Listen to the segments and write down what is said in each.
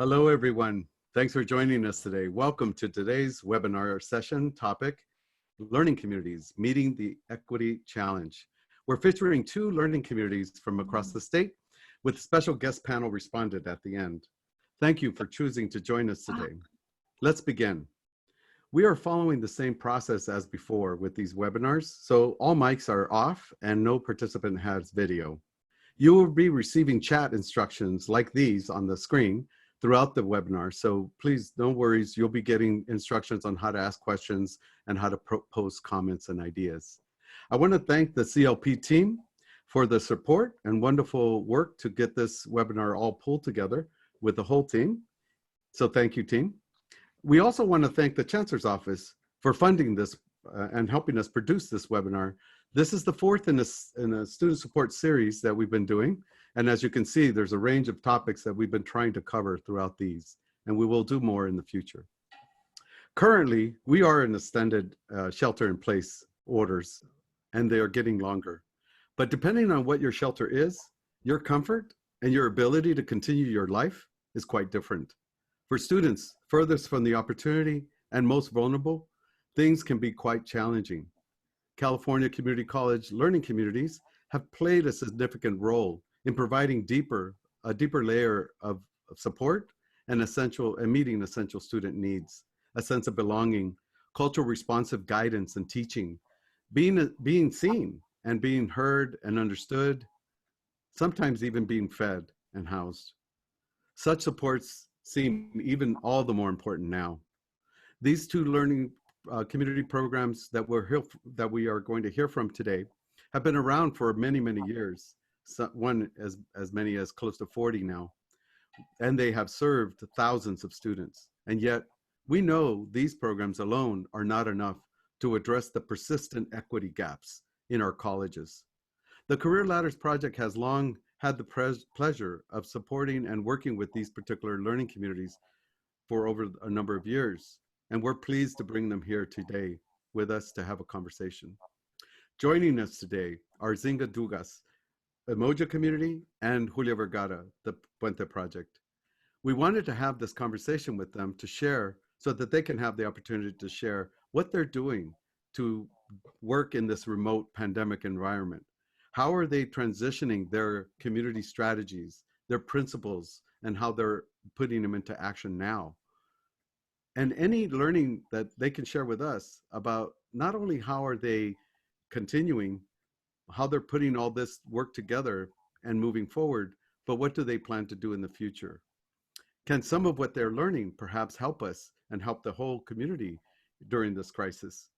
Hello, everyone. Thanks for joining us today. Welcome to today's webinar session topic, Learning Communities, Meeting the Equity Challenge. We're featuring 2 learning communities from across the state with special guest panel respondent at the end. Thank you for choosing to join us today. Let's begin. We are following the same process as before with these webinars, so all mics are off and no participant has video. You will be receiving chat instructions like these on the screen throughout the webinar, so please, no worries, you'll be getting instructions on how to ask questions and how to post comments and ideas. I want to thank the CLP team for the support and wonderful work to get this webinar all pulled together with the whole team. So thank you, team. We also want to thank the Chancellor's Office for funding this and helping us produce this webinar. This is the 4th in a student support series that we've been doing. And as you can see, there's a range of topics that we've been trying to cover throughout these, and we will do more in the future. Currently, we are in extended shelter-in-place orders, and they are getting longer. But depending on what your shelter is, your comfort and your ability to continue your life is quite different. For students furthest from the opportunity and most vulnerable, things can be quite challenging. California Community College learning communities have played a significant role in providing a deeper layer of support and meeting essential student needs, a sense of belonging, cultural responsive guidance and teaching, being seen and being heard and understood, sometimes even being fed and housed. Such supports seem even all the more important now. These 2 learning community programs that we are going to hear from today have been around for many, many years. One as many as close to 40 now, and they have served thousands of students. And yet we know these programs alone are not enough to address the persistent equity gaps in our colleges. The Career Ladders Project has long had the pleasure of supporting and working with these particular learning communities for over a number of years, and we're pleased to bring them here today with us to have a conversation. Joining us today are Nzingha Dugas, Umoja community, and Julia Vergara, the Puente Project. We wanted to have this conversation with them to share so that they can have the opportunity to share what they're doing to work in this remote pandemic environment. How are they transitioning their community strategies, their principles, and how they're putting them into action now? And any learning that they can share with us about not only how are they continuing, how they're putting all this work together and moving forward, but what do they plan to do in the future? Can some of what they're learning perhaps help us and help the whole community during this crisis?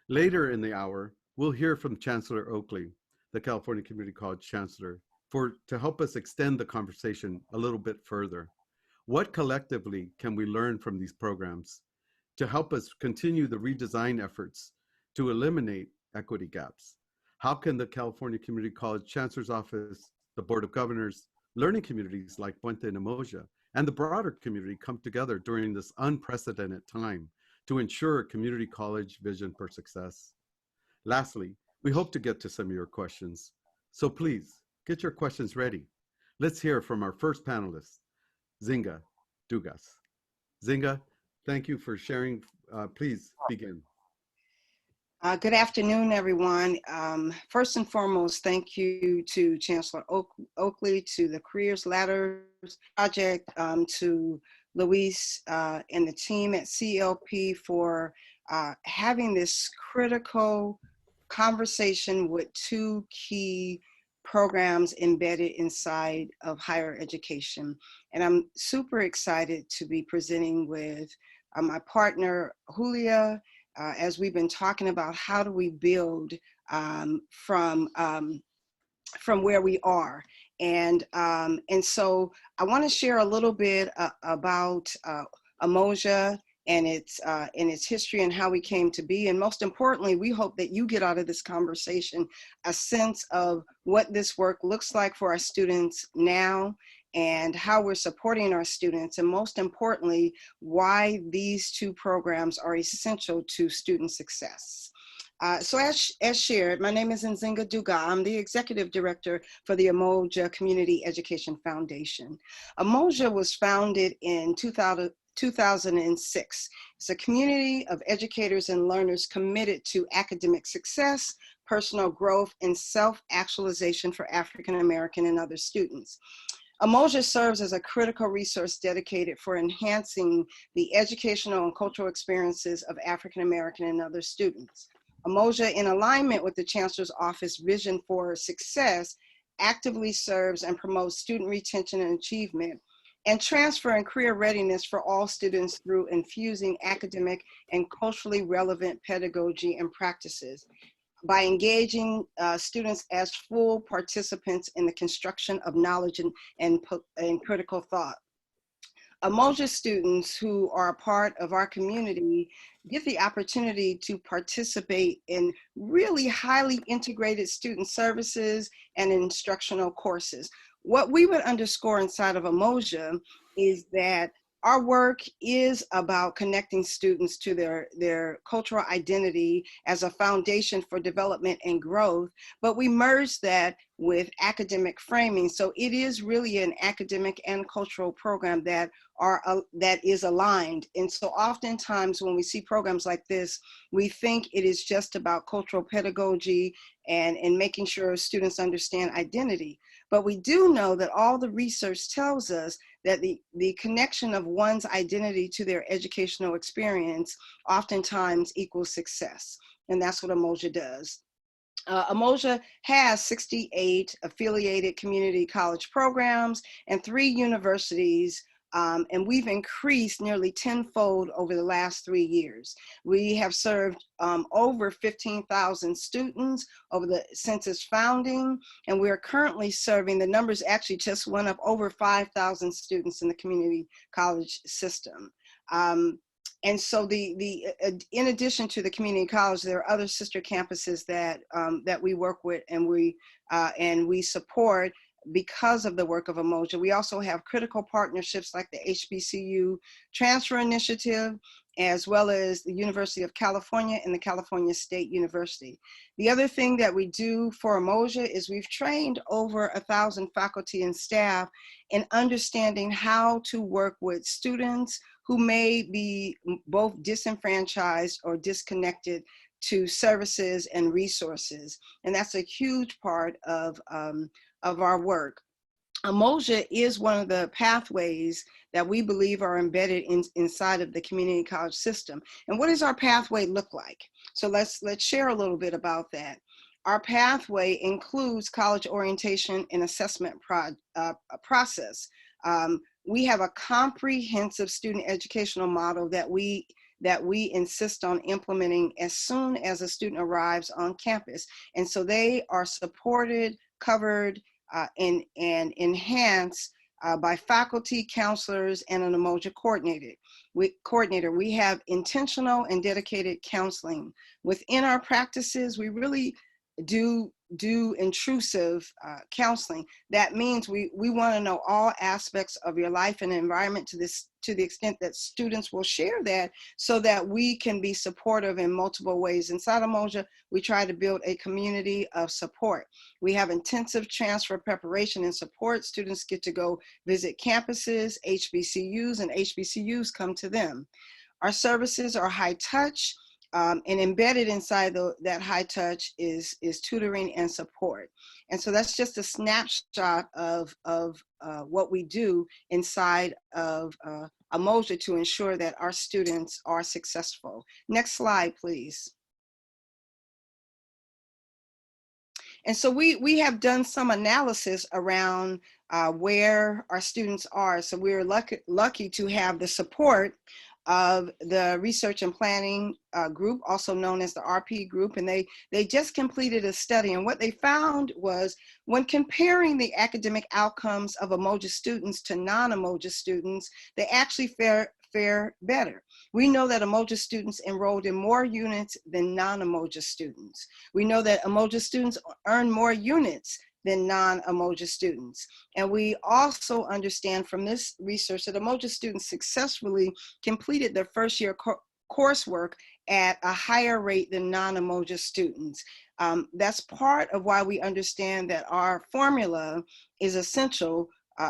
Later in the hour, we'll hear from Chancellor Oakley, the California Community College Chancellor, to help us extend the conversation a little bit further. What collectively can we learn from these programs to help us continue the redesign efforts to eliminate equity gaps? How can the California Community College Chancellor's Office, the Board of Governors, learning communities like Puente and Umoja, and the broader community come together during this unprecedented time to ensure a community college vision for success? Lastly, we hope to get to some of your questions. So please, get your questions ready. Let's hear from our first panelist, Nzingha Dugas. Nzingha, thank you for sharing. Please begin. Good afternoon, everyone. First and foremost, thank you to Chancellor Oakley, to the Careers Ladders Project, to Luis and the team at CLP for having this critical conversation with 2 key programs embedded inside of higher education. And I'm super excited to be presenting with my partner, Julia, as we've been talking about how do we build from where we are. And so I want to share a little bit about Umoja and its history and how we came to be. And most importantly, we hope that you get out of this conversation a sense of what this work looks like for our students now, and how we're supporting our students, and most importantly, why these 2 programs are essential to student success. So as shared, my name is Nzingha Dugas. I'm the Executive Director for the Umoja Community Education Foundation. Umoja was founded in 2006. It's a community of educators and learners committed to academic success, personal growth, and self-actualization for African American and other students. Umoja serves as a critical resource dedicated for enhancing the educational and cultural experiences of African American and other students. Umoja, in alignment with the Chancellor's Office vision for success, actively serves and promotes student retention and achievement and transfer and career readiness for all students through infusing academic and culturally relevant pedagogy and practices by engaging students as full participants in the construction of knowledge and critical thought. Umoja students who are a part of our community get the opportunity to participate in really highly integrated student services and instructional courses. What we would underscore inside of Umoja is that our work is about connecting students to their cultural identity as a foundation for development and growth, but we merge that with academic framing. So it is really an academic and cultural program that is aligned. And so oftentimes when we see programs like this, we think it is just about cultural pedagogy and making sure students understand identity. But we do know that all the research tells us that the connection of one's identity to their educational experience oftentimes equals success. And that's what Umoja does. Umoja has 68 affiliated community college programs and 3 universities, and we've increased nearly tenfold over the last 3 years. We have served over 15,000 students since its founding, and we are currently serving, the numbers actually just went up, over 5,000 students in the community college system. And so in addition to the community college, there are other sister campuses that we work with and we support because of the work of Umoja. We also have critical partnerships like the HBCU Transfer Initiative, as well as the University of California and the California State University. The other thing that we do for Umoja is we've trained over 1,000 faculty and staff in understanding how to work with students who may be both disenfranchised or disconnected to services and resources. And that's a huge part of our work. Umoja is one of the pathways that we believe are embedded inside of the community college system. And what does our pathway look like? So let's share a little bit about that. Our pathway includes college orientation and assessment process. We have a comprehensive student educational model that we insist on implementing as soon as a student arrives on campus. And so they are supported, covered, and enhanced by faculty, counselors, and an Umoja coordinator. We have intentional and dedicated counseling. Within our practices, we really do intrusive counseling. That means we want to know all aspects of your life and environment to the extent that students will share that, so that we can be supportive in multiple ways. Inside Umoja, we try to build a community of support. We have intensive transfer preparation and support. Students get to go visit campuses, HBCUs, and HBCUs come to them. Our services are high touch. And embedded inside that high touch is tutoring and support. And so that's just a snapshot of what we do inside of Umoja to ensure that our students are successful. Next slide, please. And so we have done some analysis around where our students are. So we're lucky to have the support of the Research and Planning Group, also known as the RP Group, and they just completed a study, and what they found was when comparing the academic outcomes of Umoja students to non-Umoja students, they actually fare better. We know that Umoja students enrolled in more units than non-Umoja students. We know that Umoja students earn more units than non-Umoja students. And we also understand from this research that Umoja students successfully completed their first year coursework at a higher rate than non-Umoja students. That's part of why we understand that our formula is essential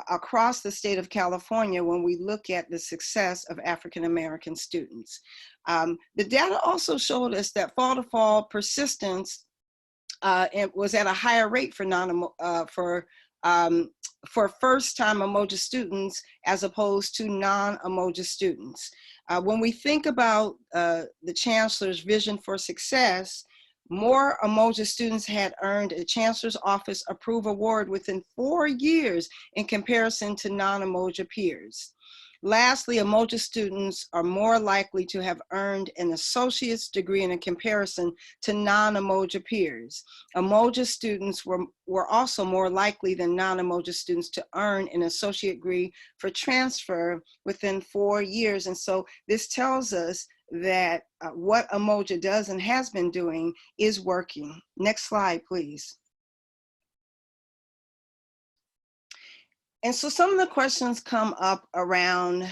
across the state of California when we look at the success of African American students. The data also showed us that fall to fall persistence it was at a higher rate for for first-time Umoja students as opposed to non-Umoja students. When we think about the Chancellor's vision for success, more Umoja students had earned a Chancellor's Office Approve Award within 4 years in comparison to non-Umoja peers. Lastly, Umoja students are more likely to have earned an associate's degree in comparison to non-Umoja peers. Umoja students were also more likely than non-Umoja students to earn an associate degree for transfer within 4 years. And so this tells us that what Umoja does and has been doing is working. Next slide, please. And so some of the questions come up around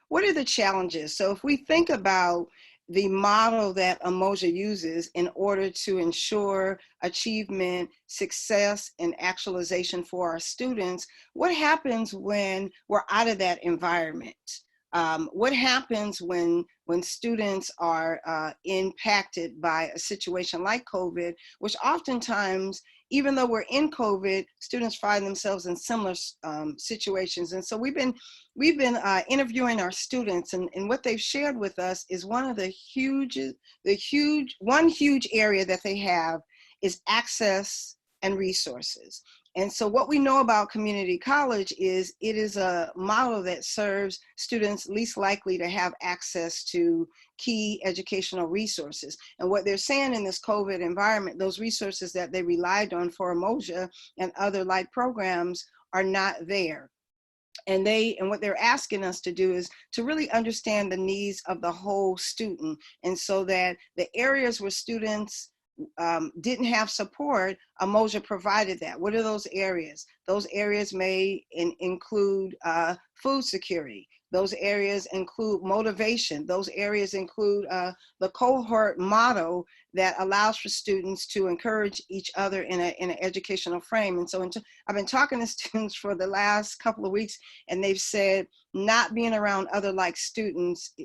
what are the challenges? So if we think about the model that Umoja uses in order to ensure achievement, success, and actualization for our students, what happens when we're out of that environment? What happens when students are impacted by a situation like COVID, which oftentimes, even though we're in COVID, students find themselves in similar situations. And so we've been interviewing our students, and what they've shared with us is one huge area that they have is access and resources. And so what we know about community college is it is a model that serves students least likely to have access to key educational resources. And what they're saying in this COVID environment, those resources that they relied on for Umoja and other like programs are not there. And what they're asking us to do is to really understand the needs of the whole student. And so that the areas where students didn't have support, Umoja provided that. What are those areas? Those areas may include food security. Those areas include motivation. Those areas include the cohort model that allows for students to encourage each other in an educational frame. And so I've been talking to students for the last couple of weeks, and they've said not being around other like students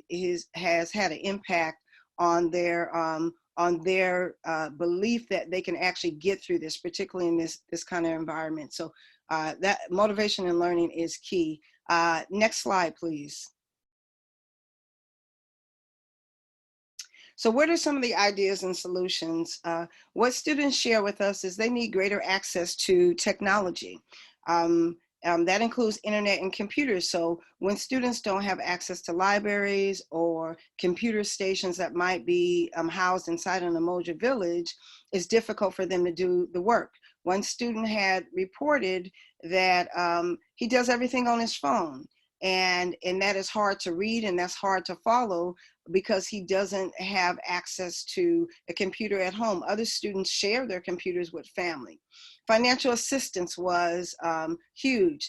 has had an impact on their belief that they can actually get through this, particularly in this kind of environment. So that motivation and learning is key. Next slide, please. So what are some of the ideas and solutions? What students share with us is they need greater access to technology. That includes internet and computers. So when students don't have access to libraries or computer stations that might be housed inside an Umoja village, it's difficult for them to do the work. One student had reported that he does everything on his phone, and that is hard to read and that's hard to follow because he doesn't have access to a computer at home. Other students share their computers with family. Financial assistance was huge.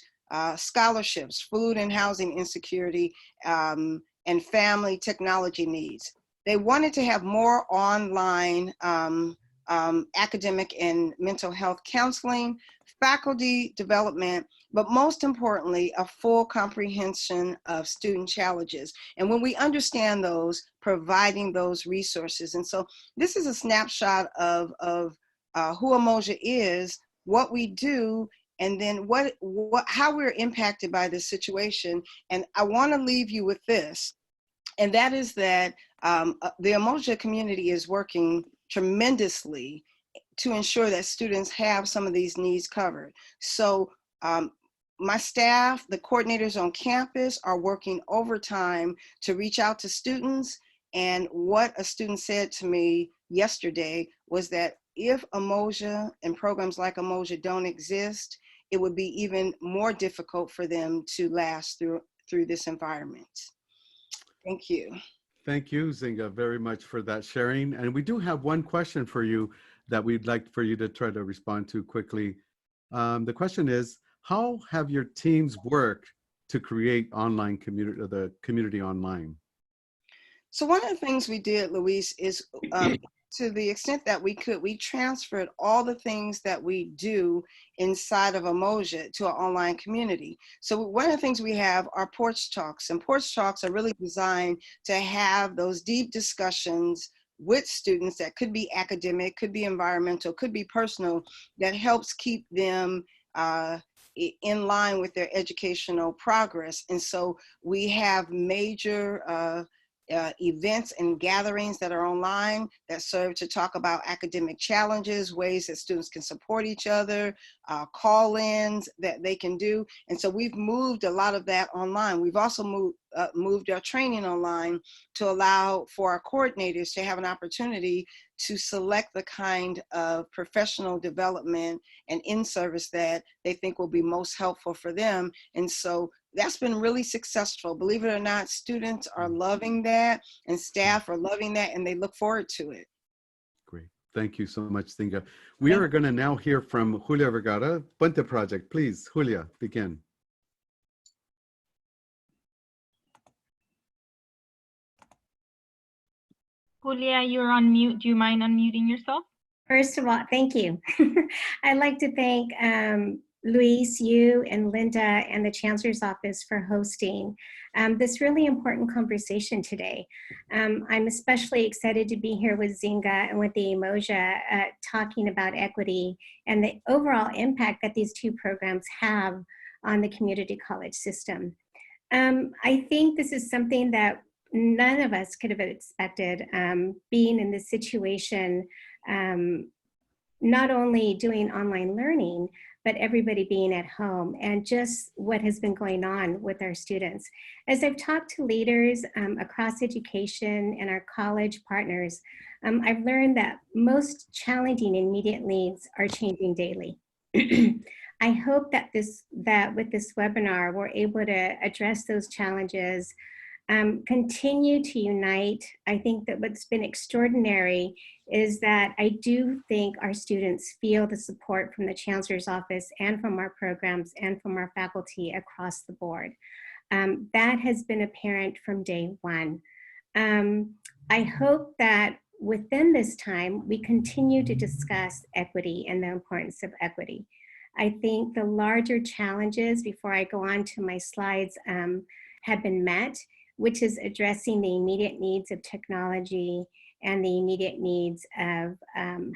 Scholarships, food and housing insecurity, and family technology needs. They wanted to have more online academic and mental health counseling, faculty development, but most importantly, a full comprehension of student challenges. And when we understand those, providing those resources. And so this is a snapshot of who Umoja is, what we do, and then how we're impacted by this situation. And I want to leave you with this, and that is that the Umoja community is working tremendously to ensure that students have some of these needs covered. So my staff, the coordinators on campus are working overtime to reach out to students. And what a student said to me yesterday was that if Umoja and programs like Umoja don't exist, it would be even more difficult for them to last through this environment. Thank you. Thank you, Nzingha, very much for that sharing. And we do have one question for you that we'd like for you to try to respond to quickly. The question is, how have your teams worked to create the community online? So one of the things we did, Luis, is to the extent that we could, we transferred all the things that we do inside of Umoja to our online community. So one of the things we have are porch talks, and porch talks are really designed to have those deep discussions with students that could be academic, could be environmental, could be personal, that helps keep them in line with their educational progress. And so we have major events and gatherings that are online that serve to talk about academic challenges, ways that students can support each other, call-ins that they can do. And so we've moved a lot of that online. We've also moved our training online to allow for our coordinators to have an opportunity to select the kind of professional development and in-service that they think will be most helpful for them. And so that's been really successful. Believe it or not, students are loving that and staff are loving that, and they look forward to it. Great. Thank you so much, Nzingha. We are going to now hear from Julia Vergara, Puente Project. Please, Julia, begin. Julia, you're on mute. Do you mind unmuting yourself? First of all, thank you. I'd like to thank Luis, you and Linda and the Chancellor's Office for hosting this really important conversation today. I'm especially excited to be here with Nzingha and with the Umoja talking about equity and the overall impact that these two programs have on the community college system. I think this is something that none of us could have expected, being in this situation, not only doing online learning, but everybody being at home, and just what has been going on with our students. As I've talked to leaders across education and our college partners, I've learned that most challenging immediate needs are changing daily. I hope that with this webinar, we're able to address those challenges, continue to unite. I think that what's been extraordinary is that I do think our students feel the support from the Chancellor's Office and from our programs and from our faculty across the board. That has been apparent from day one. I hope that within this time, we continue to discuss equity and the importance of equity. I think the larger challenges, before I go on to my slides, have been met, which is addressing the immediate needs of technology and the immediate needs of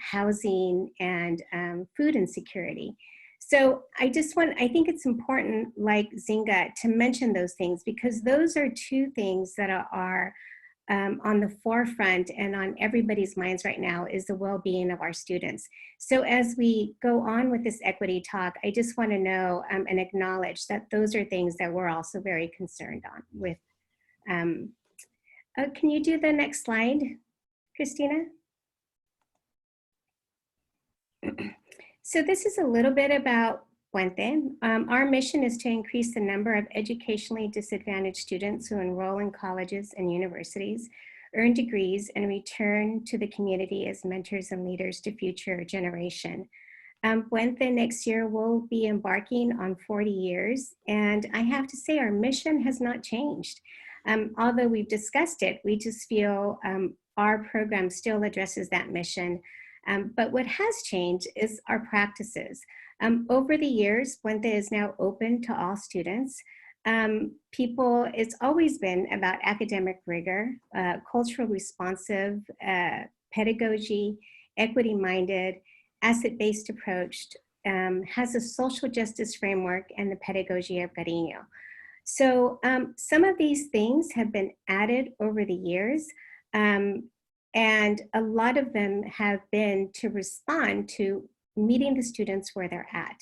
housing and food insecurity. So I think it's important, like Nzingha, to mention those things, because those are two things that are on the forefront and on everybody's minds right now, is the well-being of our students. So as we go on with this equity talk, I just want to know and acknowledge that those are things that we're also very concerned on with. Can you do the next slide, Christina? So this is a little bit about Puente. Our mission is to increase the number of educationally disadvantaged students who enroll in colleges and universities, earn degrees, and return to the community as mentors and leaders to future generation. Puente next year will be embarking on 40 years, and I have to say our mission has not changed. Although we've discussed it, we just feel our program still addresses that mission. But what has changed is our practices. Over the years, Puente is now open to all students. It's always been about academic rigor, cultural responsive, pedagogy, equity-minded, asset-based approach, has a social justice framework and the pedagogy of Cariño. So some of these things have been added over the years, and a lot of them have been to respond to meeting the students where they're at.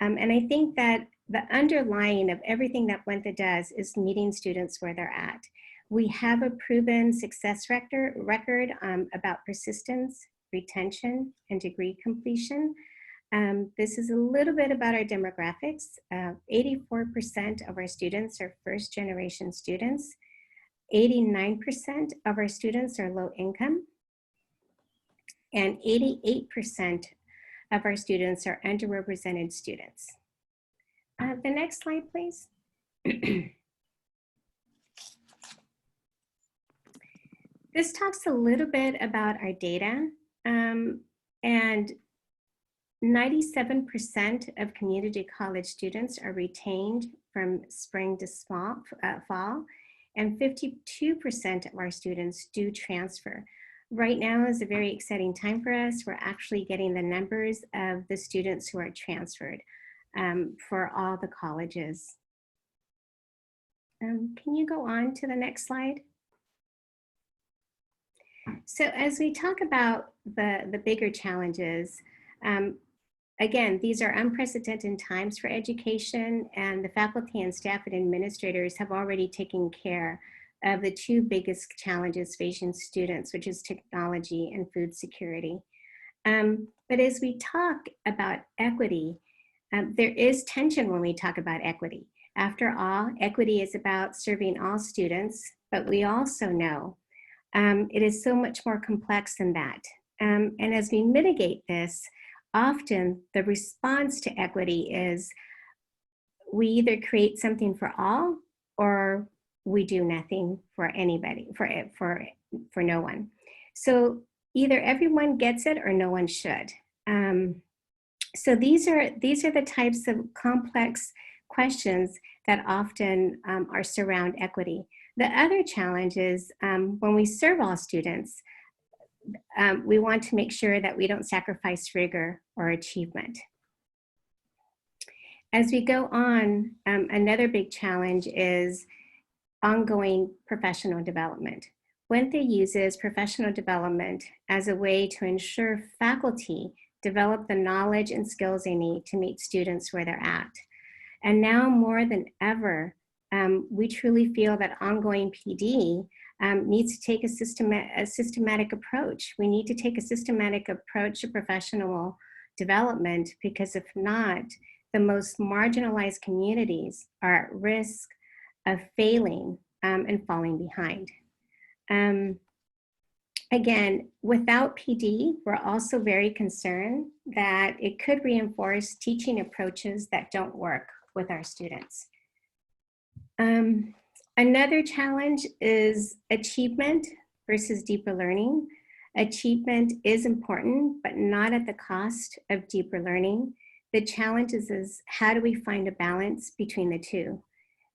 And I think that the underlying of everything that Puente does is meeting students where they're at. We have a proven success record about persistence, retention, and degree completion. This is a little bit about our demographics. 84% of our students are first generation students. 89% of our students are low income. And 88% of our students are underrepresented students. The next slide, please. This talks a little bit about our data, and 97% of community college students are retained from spring to fall, and 52% of our students do transfer. Right now is a very exciting time for us. We're actually getting the numbers of the students who are transferred for all the colleges. Can you go on to the next slide? So as we talk about the bigger challenges, again, these are unprecedented times for education, and the faculty and staff and administrators have already taken care of the two biggest challenges facing students, which is technology and food security. But as we talk about equity, there is tension when we talk about equity. After all, equity is about serving all students, but we also know it is so much more complex than that. And as we mitigate this, often the response to equity is we either create something for all or we do nothing for anybody, for no one. So either everyone gets it or no one should. So these are the types of complex questions that often are surround equity. The other challenge is when we serve all students, we want to make sure that we don't sacrifice rigor or achievement. As we go on, another big challenge is ongoing professional development. Puente uses professional development as a way to ensure faculty develop the knowledge and skills they need to meet students where they're at. And now more than ever, we truly feel that ongoing PD needs to take a systematic approach. We need to take a systematic approach to professional development, because if not, the most marginalized communities are at risk of failing and falling behind. Again, without PD, we're also very concerned that it could reinforce teaching approaches that don't work with our students. Another challenge is achievement versus deeper learning. Achievement is important, but not at the cost of deeper learning. The challenge is how do we find a balance between the two?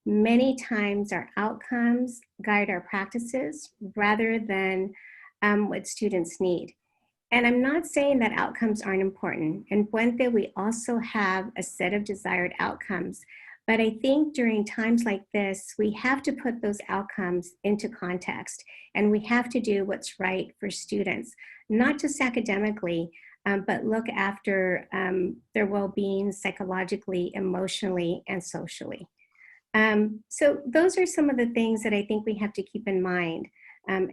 Many times our outcomes guide our practices rather than what students need. And I'm not saying that outcomes aren't important. In Puente, we also have a set of desired outcomes. But I think during times like this, we have to put those outcomes into context, and we have to do what's right for students, not just academically, but look after their well-being psychologically, emotionally, and socially. So those are some of the things that I think we have to keep in mind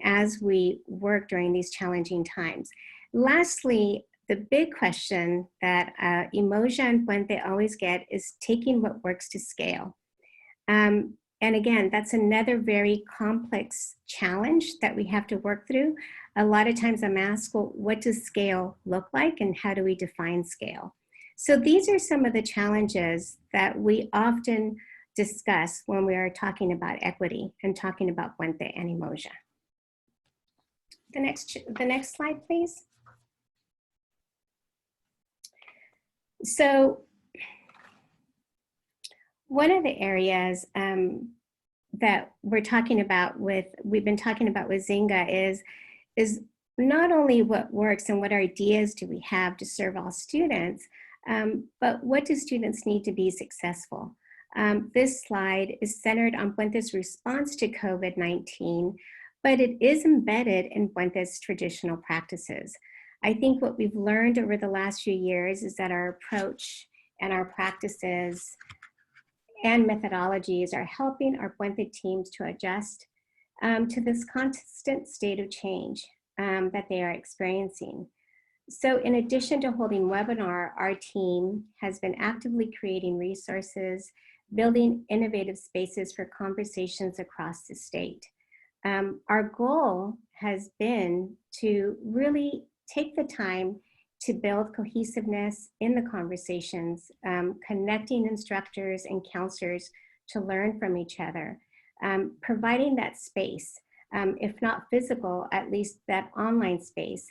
as we work during these challenging times. Lastly, the big question that Umoja and Puente always get is taking what works to scale. And again, that's another very complex challenge that we have to work through. A lot of times I'm asked, well, what does scale look like and how do we define scale? So these are some of the challenges that we often discuss when we are talking about equity and talking about Puente and Umoja. The next slide, please. So one of the areas that we've been talking about with Nzingha is not only what works and what ideas do we have to serve all students, but what do students need to be successful? This slide is centered on Puente's response to COVID-19, but it is embedded in Puente's traditional practices. I think what we've learned over the last few years is that our approach and our practices and methodologies are helping our Puente teams to adjust to this constant state of change that they are experiencing. So in addition to holding webinar, our team has been actively creating resources, building innovative spaces for conversations across the state. Our goal has been to really take the time to build cohesiveness in the conversations, connecting instructors and counselors to learn from each other, providing that space. if not physical, at least that online space,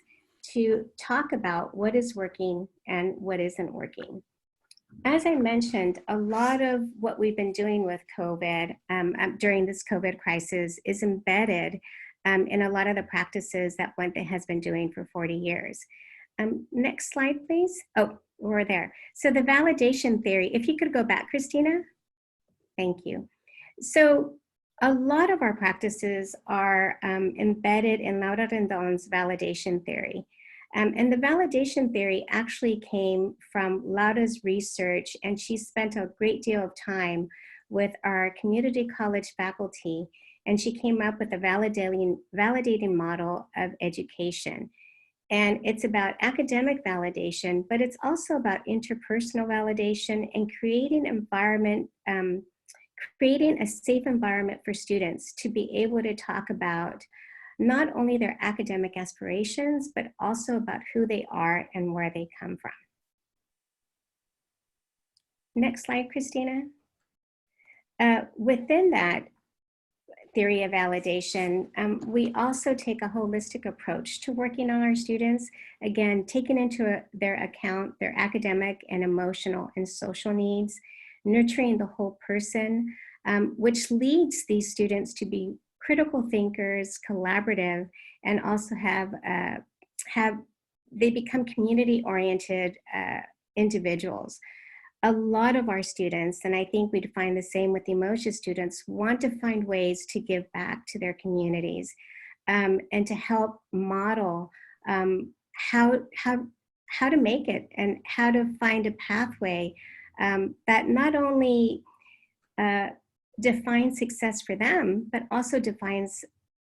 to talk about what is working and what isn't working. As I mentioned, a lot of what we've been doing with COVID during this COVID crisis is embedded in a lot of the practices that Puente has been doing for 40 years. Next slide, please. Oh, we're there. So the validation theory, if you could go back, Christina. Thank you. So a lot of our practices are embedded in Laura Rendon's validation theory. And the validation theory actually came from Laura's research, and she spent a great deal of time with our community college faculty, and she came up with a validating model of education. And it's about academic validation, but it's also about interpersonal validation and creating a safe environment for students to be able to talk about not only their academic aspirations, but also about who they are and where they come from. Next slide, Christina. Within that theory of validation, we also take a holistic approach to working on our students, again, taking into their account their academic and emotional and social needs, nurturing the whole person, which leads these students to be critical thinkers, collaborative, and also they become community-oriented individuals. A lot of our students, and I think we'd find the same with the Umoja students, want to find ways to give back to their communities and to help model how to make it and how to find a pathway that not only defines success for them, but also defines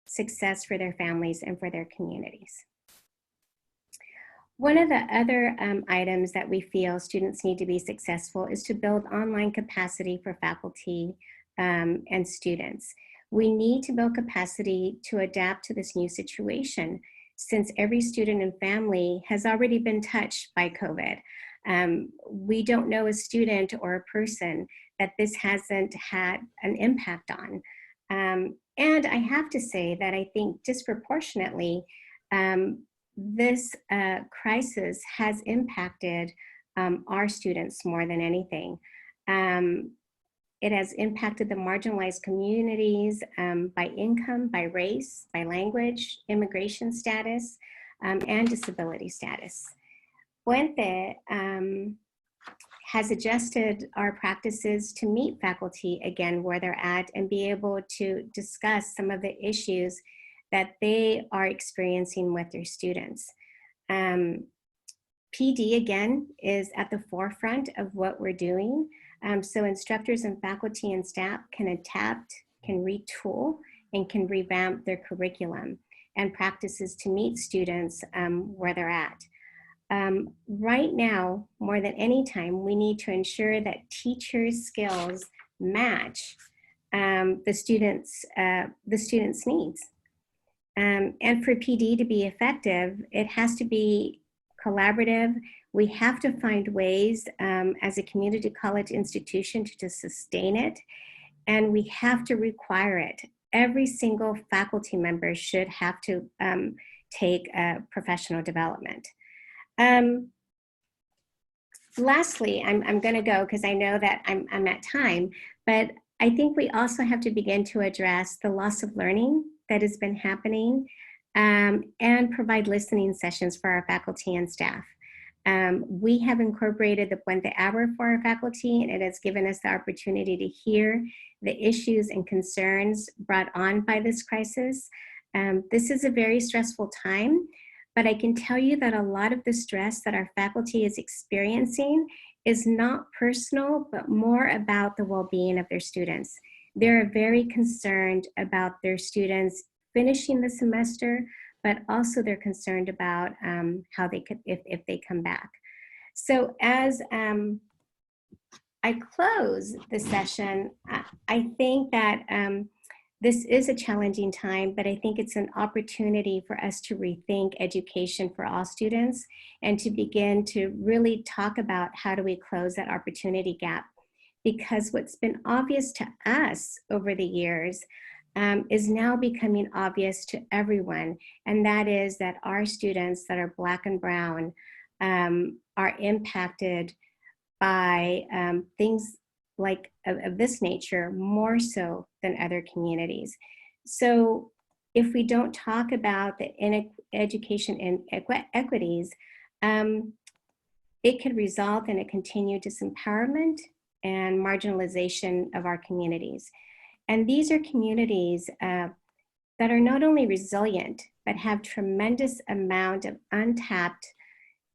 success for their families and for their communities. One of the other items that we feel students need to be successful is to build online capacity for faculty and students. We need to build capacity to adapt to this new situation, since every student and family has already been touched by COVID. We don't know a student or a person that this hasn't had an impact on. And I have to say that I think disproportionately, this crisis has impacted our students more than anything. It has impacted the marginalized communities by income, by race, by language, immigration status, and disability status. Puente has adjusted our practices to meet faculty again where they're at and be able to discuss some of the issues that they are experiencing with their students. PD again is at the forefront of what we're doing. So instructors and faculty and staff can adapt, can retool, and can revamp their curriculum and practices to meet students where they're at. Right now, more than any time, we need to ensure that teachers' skills match the students' needs. And for PD to be effective, it has to be collaborative. We have to find ways as a community college institution to sustain it, and we have to require it. Every single faculty member should have to take professional development. Lastly, I'm going to go because I know that I'm at time, but I think we also have to begin to address the loss of learning that has been happening and provide listening sessions for our faculty and staff. We have incorporated the Puente Hour for our faculty, and it has given us the opportunity to hear the issues and concerns brought on by this crisis. This is a very stressful time, but I can tell you that a lot of the stress that our faculty is experiencing is not personal, but more about the well-being of their students. They're very concerned about their students finishing the semester, but also they're concerned about how they could, if they come back. So as I close the session, I think that this is a challenging time, but I think it's an opportunity for us to rethink education for all students and to begin to really talk about how do we close that opportunity gap. Because what's been obvious to us over the years is now becoming obvious to everyone, and that is that our students that are Black and Brown are impacted by things like of this nature more so than other communities. So if we don't talk about the education inequities, it could result in a continued disempowerment and marginalization of our communities. And these are communities that are not only resilient, but have tremendous amount of untapped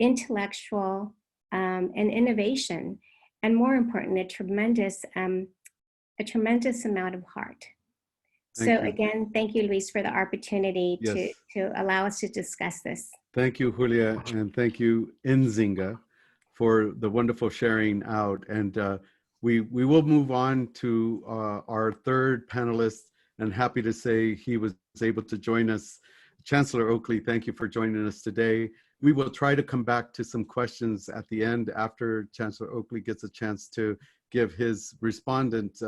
intellectual and innovation, and more important, a tremendous amount of heart. So again, thank you, Luis, for the opportunity to allow us to discuss this. Thank you, Julia, and thank you, Nzingha, for the wonderful sharing out. And we will move on to our third panelist, and happy to say he was able to join us. Chancellor Oakley, thank you for joining us today. We will try to come back to some questions at the end after Chancellor Oakley gets a chance to give his respondent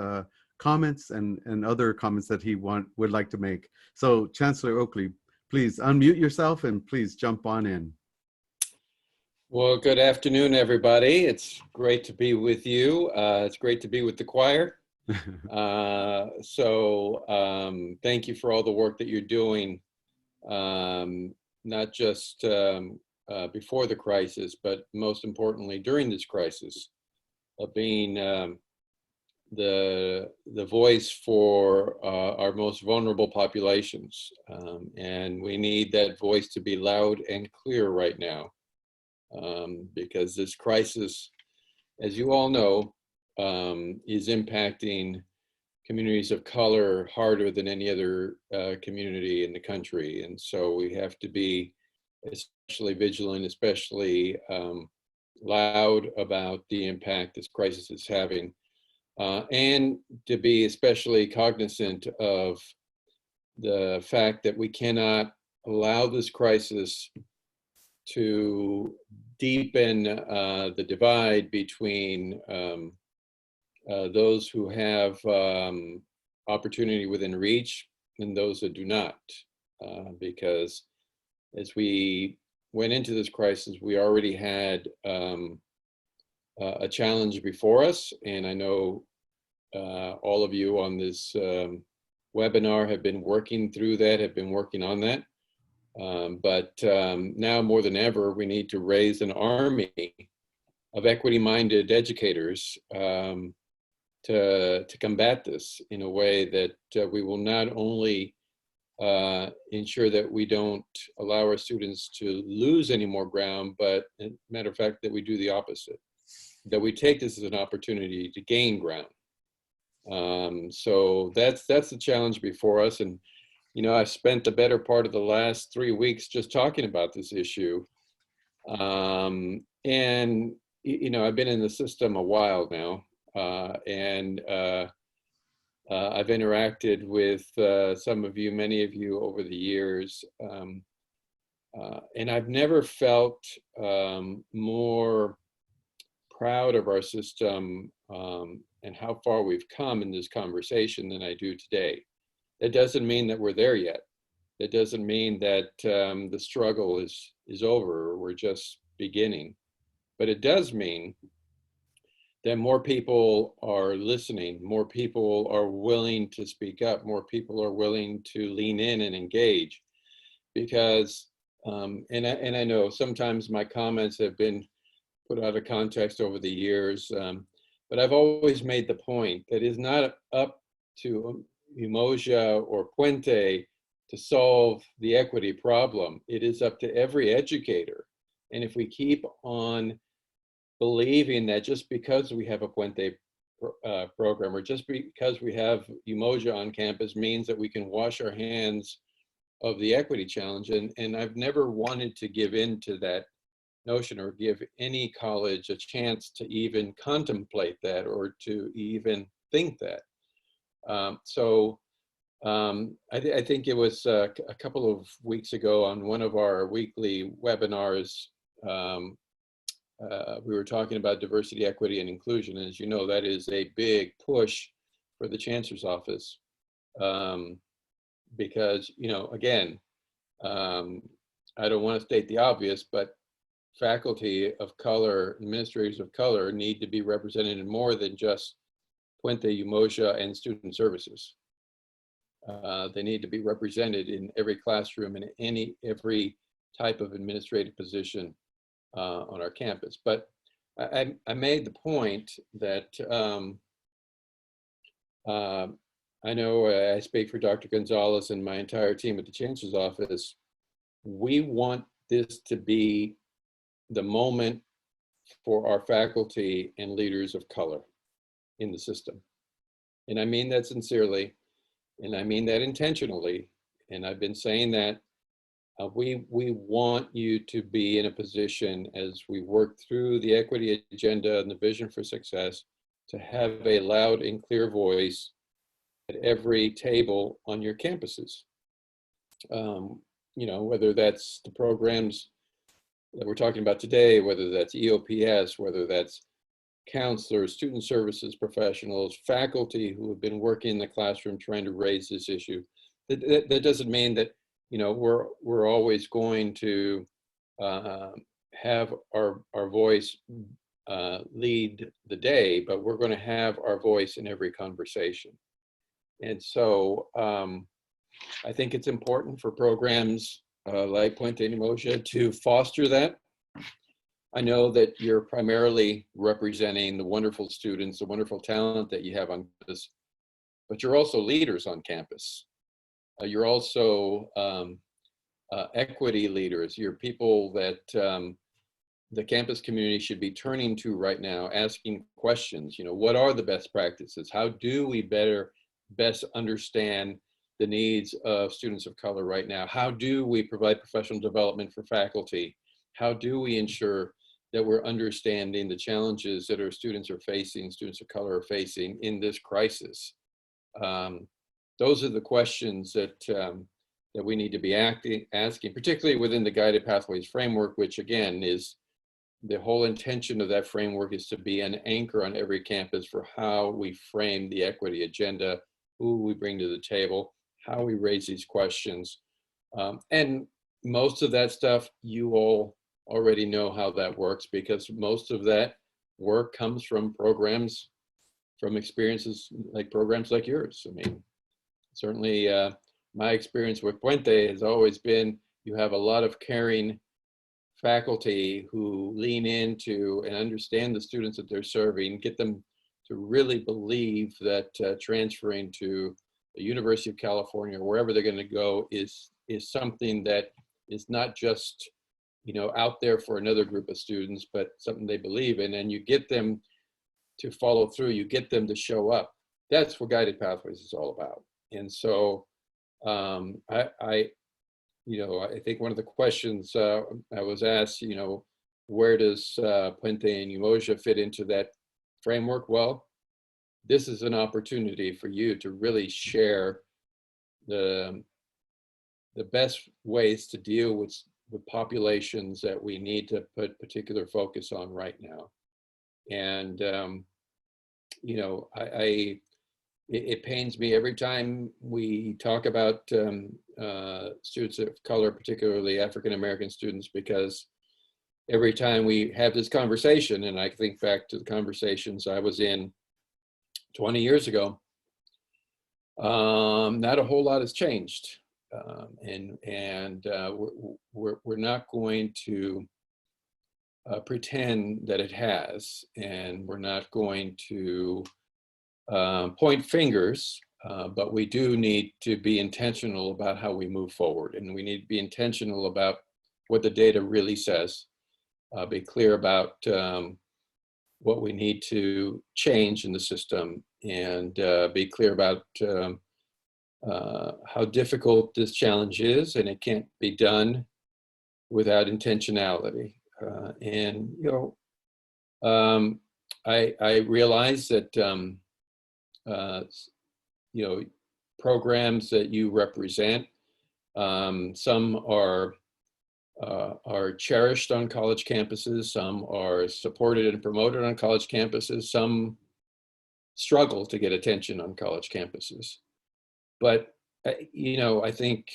comments and other comments that he would like to make. So Chancellor Oakley, please unmute yourself and please jump on in. Well, good afternoon, everybody. It's great to be with you. It's great to be with the choir. Thank you for all the work that you're doing, not just before the crisis, but most importantly during this crisis, of being the voice for our most vulnerable populations. And we need that voice to be loud and clear right now, because this crisis, as you all know, is impacting communities of color harder than any other community in the country. And so we have to be especially vigilant, especially loud about the impact this crisis is having, and to be especially cognizant of the fact that we cannot allow this crisis to deepen the divide between those who have opportunity within reach and those that do not, because as we went into this crisis, we already had a challenge before us, and I know all of you on this webinar have been working through that, have been working on that. But now more than ever, we need to raise an army of equity-minded educators to combat this in a way that we will not only ensure that we don't allow our students to lose any more ground, but as a matter of fact, that we do the opposite, that we take this as an opportunity to gain ground. So that's the challenge before us. And you know, I've spent the better part of the last 3 weeks just talking about this issue. And, you know, I've been in the system a while now, and I've interacted with some of you, many of you over the years. And I've never felt more proud of our system and how far we've come in this conversation than I do today. That doesn't mean that we're there yet. That doesn't mean that the struggle is over, or we're just beginning. But it does mean that more people are listening, more people are willing to speak up, more people are willing to lean in and engage. Because, and I know sometimes my comments have been put out of context over the years, but I've always made the point that it's not up to Umoja or Puente to solve the equity problem. It is up to every educator. And if we keep on believing that just because we have a Puente program, or just because we have Umoja on campus means that we can wash our hands of the equity challenge, and I've never wanted to give in to that notion or give any college a chance to even contemplate that or to even think that. I think it was a couple of weeks ago on one of our weekly webinars, we were talking about diversity, equity, and inclusion. And as you know, that is a big push for the Chancellor's office. because, again, I don't want to state the obvious, but faculty of color, administrators of color need to be represented in more than just Puente, Umoja, and student services. They need to be represented in every classroom and every type of administrative position on our campus. But I made the point that I know I speak for Dr. Gonzalez and my entire team at the Chancellor's office. We want this to be the moment for our faculty and leaders of color in the system. And I mean that sincerely, and I mean that intentionally. And I've been saying that we want you to be in a position as we work through the equity agenda and the vision for success to have a loud and clear voice at every table on your campuses. Whether that's the programs that we're talking about today, whether that's EOPS, whether that's counselors, student services professionals, faculty who have been working in the classroom trying to raise this issue. That doesn't mean that we're always going to have our voice lead the day, but we're going to have our voice in every conversation. And so I think it's important for programs like Puente and Umoja to foster that. I know that you're primarily representing the wonderful students, the wonderful talent that you have on campus, but you're also leaders on campus. You're also equity leaders. You're people that the campus community should be turning to right now, asking questions. What are the best practices? How do we best understand the needs of students of color right now? How do we provide professional development for faculty? How do we ensure that we're understanding the challenges that our students are facing, students of color are facing in this crisis? Those are the questions that we need to be asking, particularly within the Guided Pathways framework, which again is the whole intention of that framework is to be an anchor on every campus for how we frame the equity agenda, who we bring to the table, how we raise these questions. And most of that stuff, you all already know how that works, because most of that work comes from programs, from experiences like programs like yours. I mean, certainly my experience with Puente has always been, you have a lot of caring faculty who lean into and understand the students that they're serving, get them to really believe that transferring to the University of California or wherever they're going to go is something that is not just out there for another group of students, but something they believe in, and you get them to follow through, you get them to show up. That's what Guided Pathways is all about. And so I think one of the questions I was asked, where does Puente and Umoja fit into that framework? Well, this is an opportunity for you to really share the best ways to deal with populations that we need to put particular focus on right now. And, it pains me every time we talk about students of color, particularly African-American students, because every time we have this conversation, and I think back to the conversations I was in 20 years ago, not a whole lot has changed. We're not going to pretend that it has, and we're not going to point fingers, but we do need to be intentional about how we move forward, and we need to be intentional about what the data really says, be clear about what we need to change in the system, and be clear about how difficult this challenge is, and it can't be done without intentionality. I realize that programs that you represent, some are cherished on college campuses, some are supported and promoted on college campuses, some struggle to get attention on college campuses. But you know, I think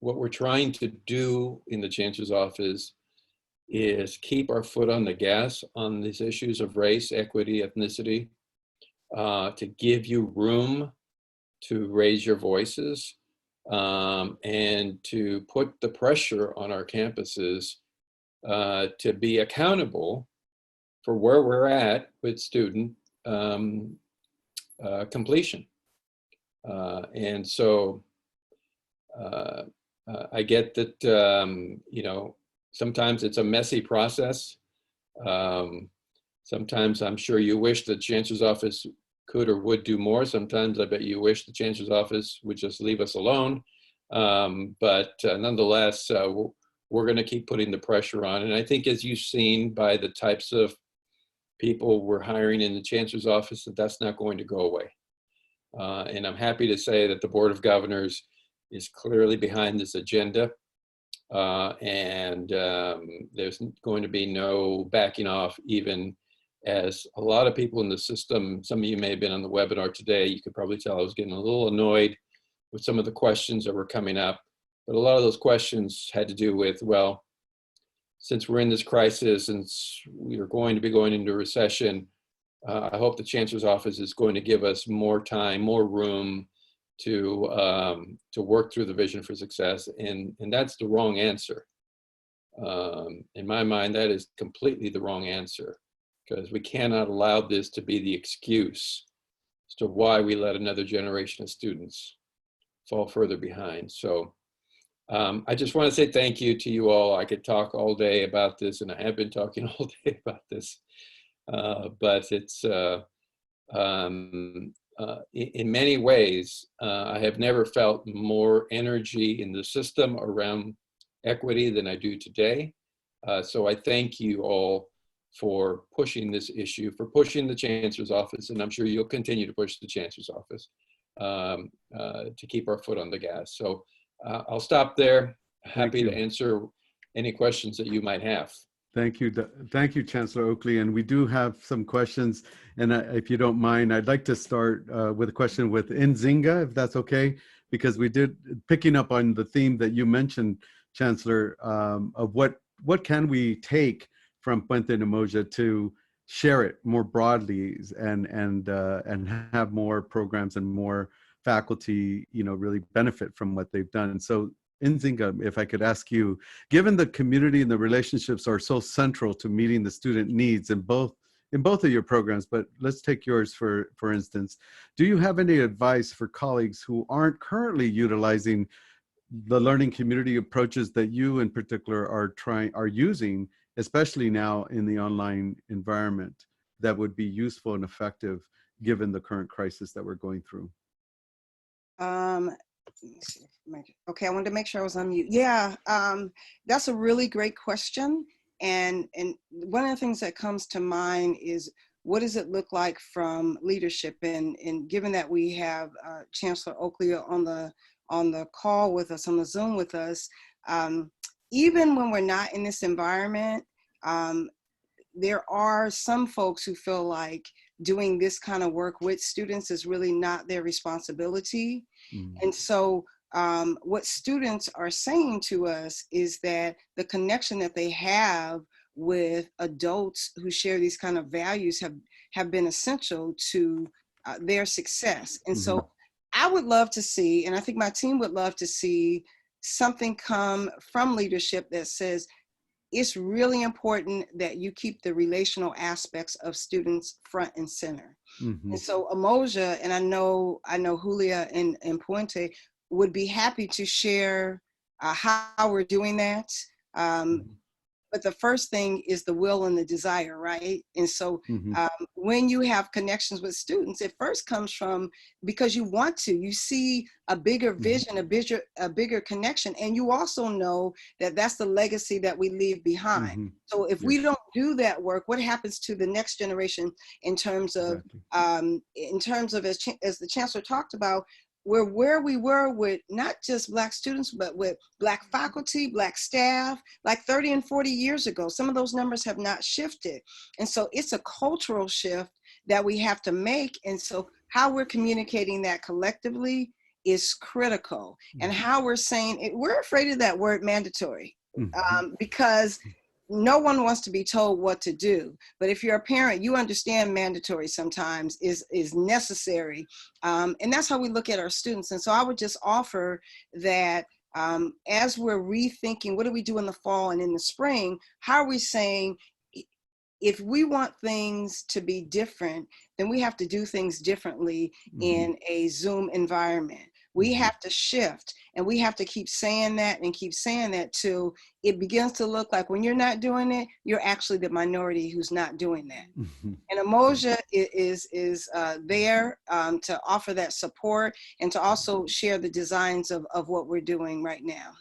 what we're trying to do in the Chancellor's office is keep our foot on the gas on these issues of race, equity, ethnicity, to give you room to raise your voices, and to put the pressure on our campuses to be accountable for where we're at with student completion. And so I get that, you know, sometimes it's a messy process. Sometimes I'm sure you wish the Chancellor's office could or would do more. Sometimes I bet you wish the Chancellor's office would just leave us alone. But nonetheless, we're going to keep putting the pressure on. And I think, as you've seen by the types of people we're hiring in the Chancellor's office, that that's not going to go away. And I'm happy to say that the Board of Governors is clearly behind this agenda. And there's going to be no backing off, even as a lot of people in the system, some of you may have been on the webinar today, you could probably tell I was getting a little annoyed with some of the questions that were coming up. But a lot of those questions had to do with, well, since we're in this crisis and we are going to be going into a recession, I hope the Chancellor's office is going to give us more time, more room to work through the vision for success. And that's the wrong answer. In my mind, that is completely the wrong answer, because we cannot allow this to be the excuse as to why we let another generation of students fall further behind. So I just want to say thank you to you all. I could talk all day about this, and I have been talking all day about this, but it's in many ways, I have never felt more energy in the system around equity than I do today. So I thank you all for pushing this issue, for pushing the Chancellor's office, and I'm sure you'll continue to push the Chancellor's office to keep our foot on the gas. So I'll stop there. Happy to answer any questions that you might have. Thank you, Chancellor Oakley. And we do have some questions. And if you don't mind, I'd like to start with a question with Nzingha, if that's okay, because we did, picking up on the theme that you mentioned, Chancellor, of what can we take from Puente and Umoja to share it more broadly and have more programs and more faculty, you know, really benefit from what they've done. So Nzingha, if I could ask you, given the community and the relationships are so central to meeting the student needs in both of your programs, but let's take yours for instance, do you have any advice for colleagues who aren't currently utilizing the learning community approaches that you in particular are using, especially now in the online environment, that would be useful and effective given the current crisis that we're going through? Let me see. Okay, I wanted to make sure I was on mute. Yeah, that's a really great question. And one of the things that comes to mind is, what does it look like from leadership? And given that we have Chancellor Oakley on the call with us, on the Zoom with us, even when we're not in this environment, there are some folks who feel like doing this kind of work with students is really not their responsibility. And so what students are saying to us is that the connection that they have with adults who share these kind of values have been essential to their success. And so I would love to see, and I think my team would love to see, something come from leadership that says, it's really important that you keep the relational aspects of students front and center. And so Umoja, and I know Julia and Puente would be happy to share how we're doing that. But the first thing is the will and the desire, right? And so when you have connections with students, it first comes from because you want to. You see a bigger vision, a bigger connection, and you also know that that's the legacy that we leave behind. So if we don't do that work, what happens to the next generation in terms of as the Chancellor talked about, where we were with not just Black students, but with Black faculty, Black staff, like 30 and 40 years ago. Some of those numbers have not shifted. And so it's a cultural shift that we have to make. And so how we're communicating that collectively is critical. And how we're saying it, we're afraid of that word mandatory, because no one wants to be told what to do. But if you're a parent, you understand mandatory sometimes is necessary. And that's how we look at our students. And so I would just offer that as we're rethinking, what do we do in the fall and in the spring? How are we saying, if we want things to be different, then we have to do things differently in a Zoom environment. We have to shift, and we have to keep saying that and keep saying that till it begins to look like when you're not doing it, you're actually the minority who's not doing that. And Umoja is there to offer that support and to also share the designs of what we're doing right now.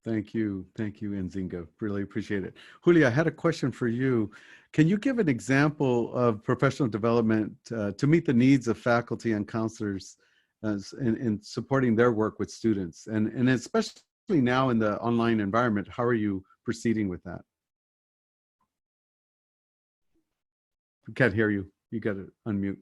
Thank you, Nzingha. Really appreciate it. Julia, I had a question for you. Can you give an example of professional development to meet the needs of faculty and counselors in supporting their work with students? And especially now in the online environment, how are you proceeding with that? We can't hear you. You got to unmute.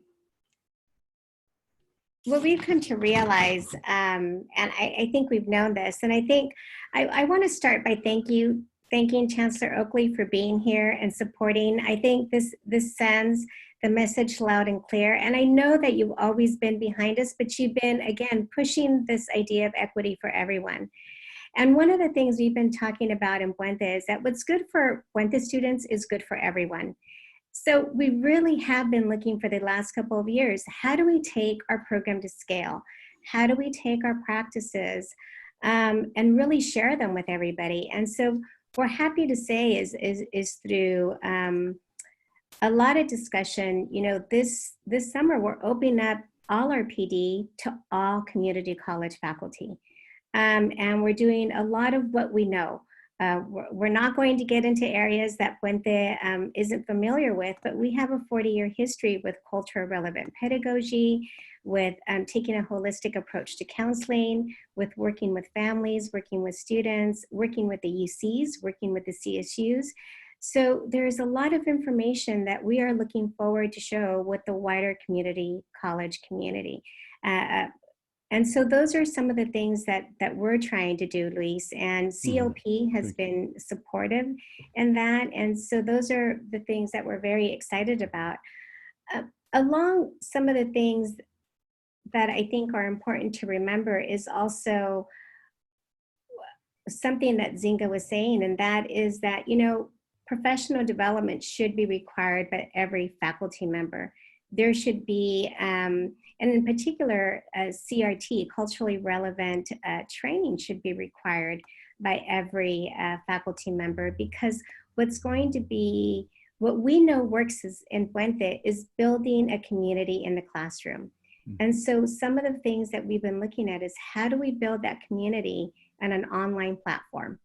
What we've come to realize, and I think we've known this, and I think I want to start by thanking Chancellor Oakley for being here and supporting. I think this sends the message loud and clear. And I know that you've always been behind us, but you've been, again, pushing this idea of equity for everyone. And one of the things we've been talking about in Puente is that what's good for Puente students is good for everyone. So we really have been looking for the last couple of years, how do we take our program to scale? How do we take our practices and really share them with everybody? And so we're happy to say is through a lot of discussion. You know, this summer we're opening up all our PD to all community college faculty. And we're doing a lot of what we know. We're not going to get into areas that Puente isn't familiar with, but we have a 40-year history with culture relevant pedagogy, with taking a holistic approach to counseling, with working with families, working with students, working with the UCs, working with the CSUs. So there's a lot of information that we are looking forward to show with the wider community college community. And so those are some of the things that we're trying to do, Luis, and COP has been supportive in that. And so those are the things that we're very excited about. Along some of the things that I think are important to remember is also something that Nzingha was saying, and that is that, you know, professional development should be required by every faculty member. There should be, and in particular, CRT, culturally relevant training should be required by every faculty member, because what's going to be, what we know works in Puente is building a community in the classroom. And so some of the things that we've been looking at is how do we build that community on an online platform?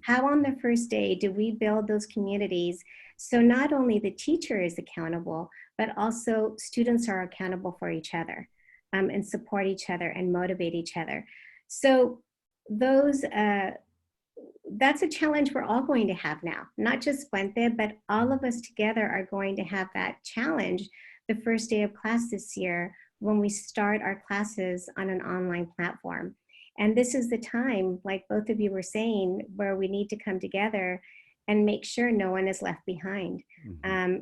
How on the first day do we build those communities so not only the teacher is accountable, but also students are accountable for each other and support each other and motivate each other. So those, that's a challenge we're all going to have now, not just Puente, but all of us together are going to have that challenge the first day of class this year when we start our classes on an online platform. And this is the time, like both of you were saying, where we need to come together and make sure no one is left behind,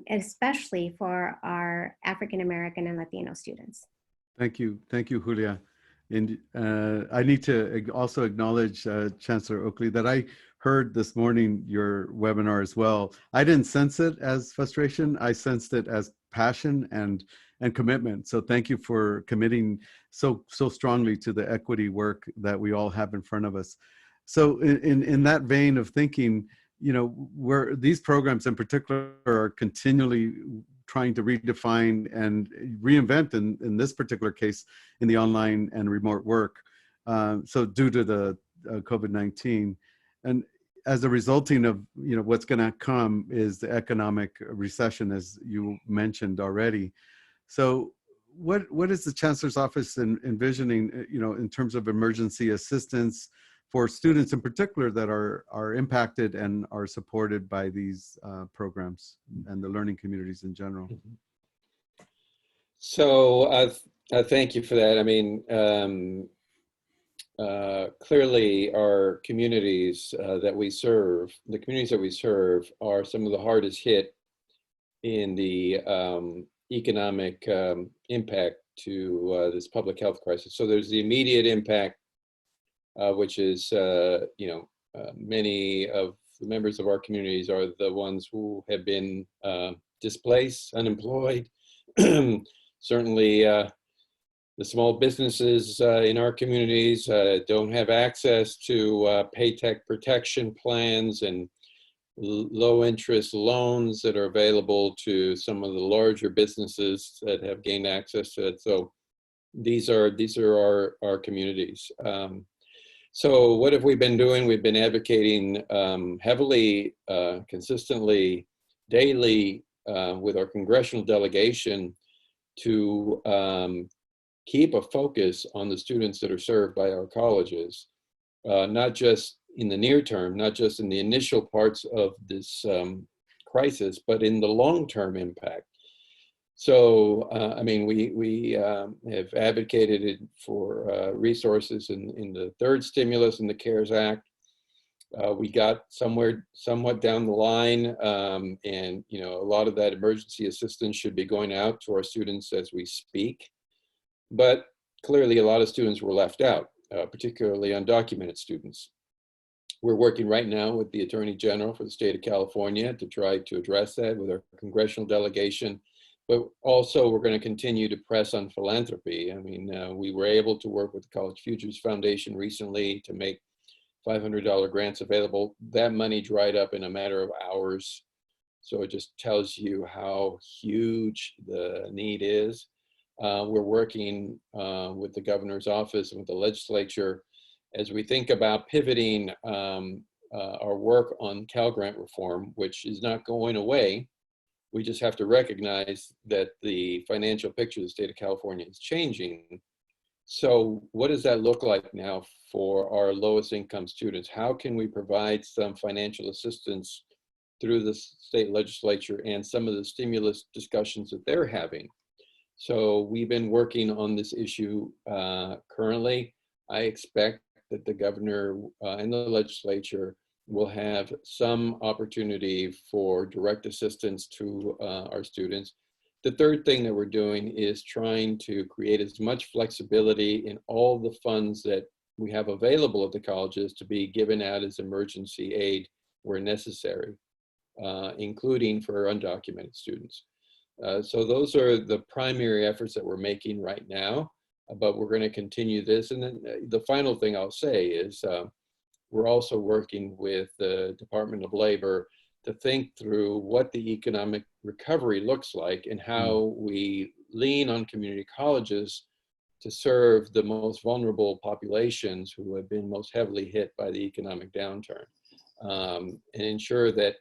especially for our African-American and Latino students. Thank you, Julia. And I need to also acknowledge Chancellor Oakley that I heard this morning your webinar as well. I didn't sense it as frustration. I sensed it as passion and commitment. So thank you for committing so strongly to the equity work that we all have in front of us. So in that vein of thinking, you know, where these programs in particular are continually trying to redefine and reinvent in this particular case in the online and remote work. So due to the COVID-19, and as a resulting of, you know, what's going to come is the economic recession, as you mentioned already. So what is the Chancellor's Office envisioning, you know, in terms of emergency assistance for students in particular that are impacted and are supported by these programs and the learning communities in general? So thank you for that. I mean, clearly our communities that we serve, the communities that we serve are some of the hardest hit in the economic impact to this public health crisis. So there's the immediate impact, which is, many of the members of our communities are the ones who have been displaced, unemployed. Certainly, the small businesses in our communities don't have access to paycheck protection plans and low interest loans that are available to some of the larger businesses that have gained access to it. So these are our communities. So what have we been doing? We've been advocating heavily, consistently, daily with our congressional delegation to keep a focus on the students that are served by our colleges, not just in the near term, not just in the initial parts of this crisis, but in the long-term impact. So, I mean, we have advocated for resources in the third stimulus in the CARES Act. We got somewhat down the line, and a lot of that emergency assistance should be going out to our students as we speak. But clearly, a lot of students were left out, particularly undocumented students. We're working right now with the Attorney General for the state of California to try to address that with our congressional delegation. But also, we're going to continue to press on philanthropy. I mean, we were able to work with the College Futures Foundation recently to make $500 grants available. That money dried up in a matter of hours. So it just tells you how huge the need is. We're working with the governor's office and with the legislature as we think about pivoting our work on Cal Grant reform, which is not going away. We just have to recognize that the financial picture of the state of California is changing. So what does that look like now for our lowest income students? How can we provide some financial assistance through the state legislature and some of the stimulus discussions that they're having? So we've been working on this issue currently. I expect that the governor and the legislature will have some opportunity for direct assistance to our students. The third thing that we're doing is trying to create as much flexibility in all the funds that we have available at the colleges to be given out as emergency aid where necessary, including for undocumented students. So those are the primary efforts that we're making right now, but we're going to continue this. And then the final thing I'll say is we're also working with the Department of Labor to think through what the economic recovery looks like and how we lean on community colleges to serve the most vulnerable populations who have been most heavily hit by the economic downturn, and ensure that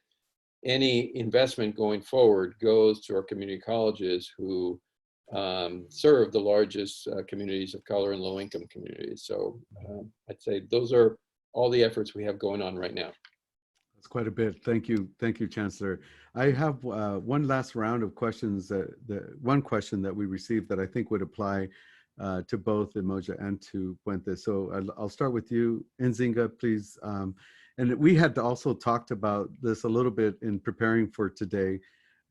any investment going forward goes to our community colleges who serve the largest communities of color and low-income communities. So I'd say those are all the efforts we have going on right now. That's quite a bit. Thank you, Chancellor. I have one last round of questions. One question that we received that I think would apply to both Umoja and to Puente. So I'll start with you, Nzingha, please. And we had also talked about this a little bit in preparing for today,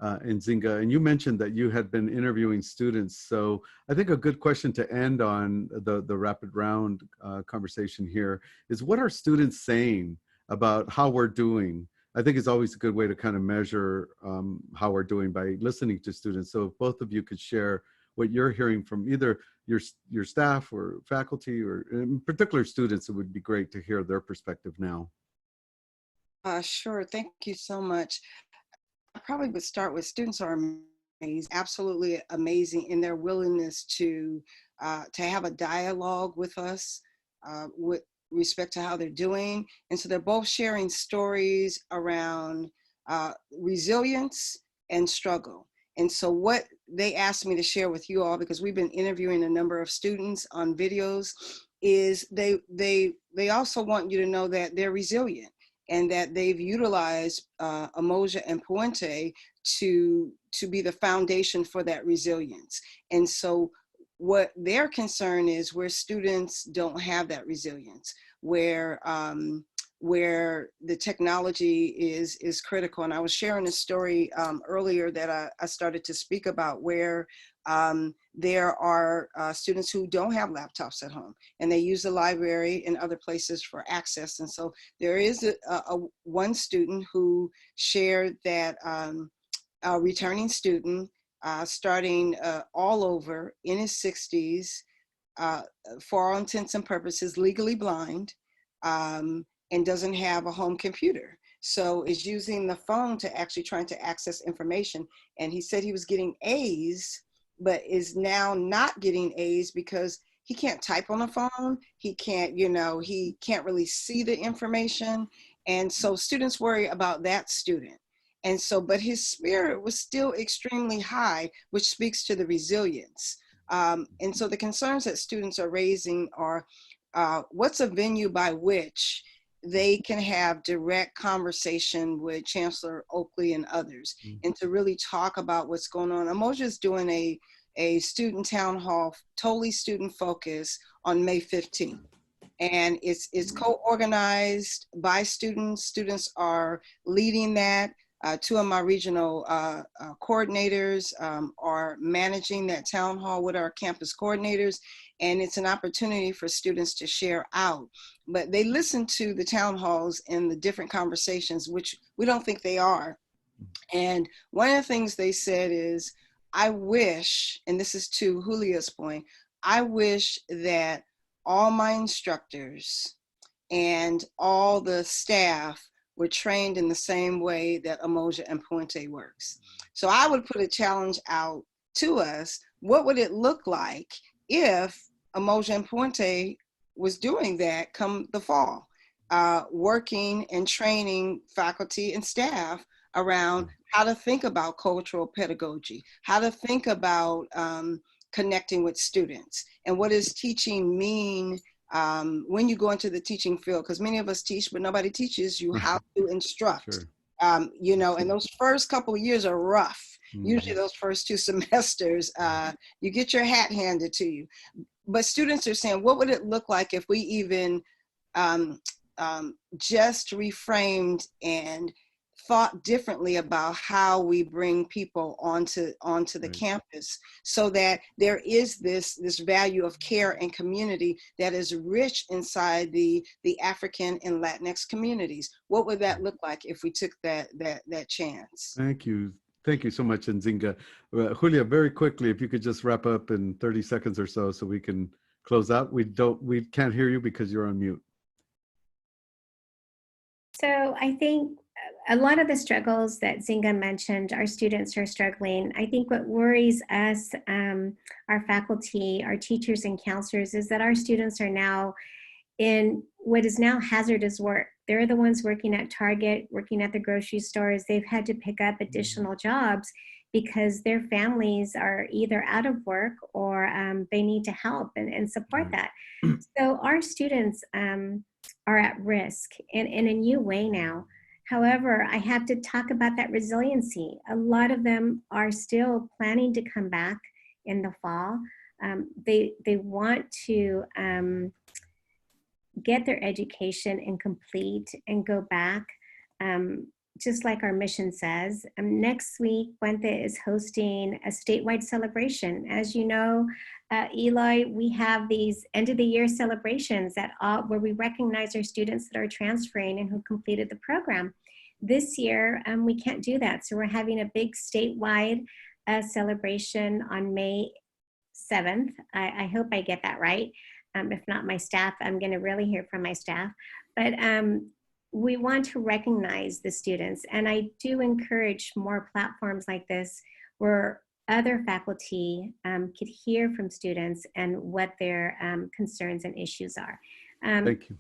Nzingha, and you mentioned that you had been interviewing students. So I think a good question to end on the rapid round conversation here is, what are students saying about how we're doing? I think it's always a good way to kind of measure how we're doing by listening to students. So if both of you could share what you're hearing from either your staff or faculty, or in particular students, it would be great to hear their perspective now. Sure, thank you so much. I probably would start with students are amazing, absolutely amazing in their willingness to have a dialogue with us with respect to how they're doing. And so they're both sharing stories around resilience and struggle. And so what they asked me to share with you all, because we've been interviewing a number of students on videos, is they also want you to know that they're resilient and that they've utilized Umoja and Puente to be the foundation for that resilience. And so what their concern is where students don't have that resilience, where the technology is critical. And I was sharing a story earlier that I started to speak about, where there are students who don't have laptops at home, and they use the library and other places for access. And so there is one student who shared that a returning student, starting all over, in his 60s, for all intents and purposes, legally blind, and doesn't have a home computer. So is using the phone to actually trying to access information. And he said he was getting A's, but is now not getting A's because he can't type on the phone. He can't, he can't really see the information. And so students worry about that student. And so, but his spirit was still extremely high, which speaks to the resilience. And so the concerns that students are raising are, what's a venue by which they can have direct conversation with Chancellor Oakley and others, and to really talk about what's going on. Umoja is doing a student town hall, totally student focused, on May 15th. And it's co-organized by students. Students are leading that. Two of my regional coordinators are managing that town hall with our campus coordinators, and it's an opportunity for students to share out. But they listen to the town halls and the different conversations, which we don't think they are. And one of the things they said is, I wish, and this is to Julia's point, I wish that all my instructors and all the staff were trained in the same way that Umoja and Puente works. So I would put a challenge out to us. What would it look like if Umoja and Puente was doing that come the fall, working and training faculty and staff around how to think about cultural pedagogy, how to think about connecting with students, and what does teaching mean when you go into the teaching field, because many of us teach, but nobody teaches you how to instruct. Sure. And those first couple of years are rough. Usually those first 2 semesters, you get your hat handed to you. But students are saying, what would it look like if we even just reframed and thought differently about how we bring people onto the campus, so that there is this value of care and community that is rich inside the African and Latinx communities. What would that look like if we took that chance? Thank you. Thank you so much, Nzingha. Julia, very quickly, if you could just wrap up in 30 seconds or so we can close out. We can't hear you because you're on mute. So I think a lot of the struggles that Nzingha mentioned, our students are struggling. I think what worries us, our faculty, our teachers and counselors, is that our students are now in what is now hazardous work. They're the ones working at Target, working at the grocery stores. They've had to pick up additional jobs because their families are either out of work or they need to help and support that. So our students are at risk in a new way now. However, I have to talk about that resiliency. A lot of them are still planning to come back in the fall. They want to get their education and complete and go back, just like our mission says. Next week, Puente is hosting a statewide celebration. As you know, Eloy, we have these end of the year celebrations where we recognize our students that are transferring and who completed the program. This year, we can't do that. So we're having a big statewide celebration on May 7th. I hope I get that right. If not my staff, I'm gonna really hear from my staff. But we want to recognize the students. And I do encourage more platforms like this where other faculty could hear from students and what their concerns and issues are. Thank you.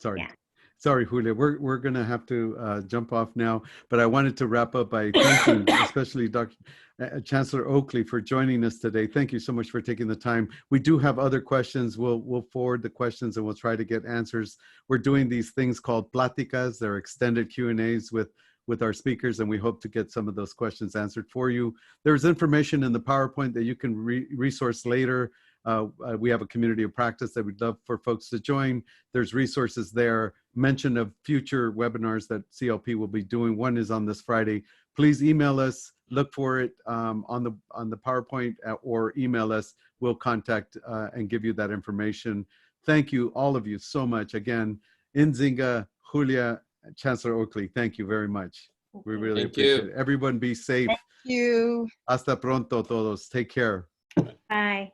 Sorry. Yeah. Sorry, Julia, we're going to have to jump off now, but I wanted to wrap up by thanking especially Chancellor Oakley for joining us today. Thank you so much for taking the time. We do have other questions. We'll forward the questions and we'll try to get answers. We're doing these things called pláticas. They're extended Q&As with with our speakers, and we hope to get some of those questions answered for you. There's information in the PowerPoint that you can resource later. We have a community of practice that we'd love for folks to join. There's resources there, mention of future webinars that CLP will be doing. One is on this Friday. Please email us, look for it on the PowerPoint, or email us. We'll contact and give you that information. Thank you, all of you, so much. Again, Nzingha, Julia, Chancellor Oakley, thank you very much. We really appreciate it. Everyone be safe. Thank you. Hasta pronto todos. Take care. Bye.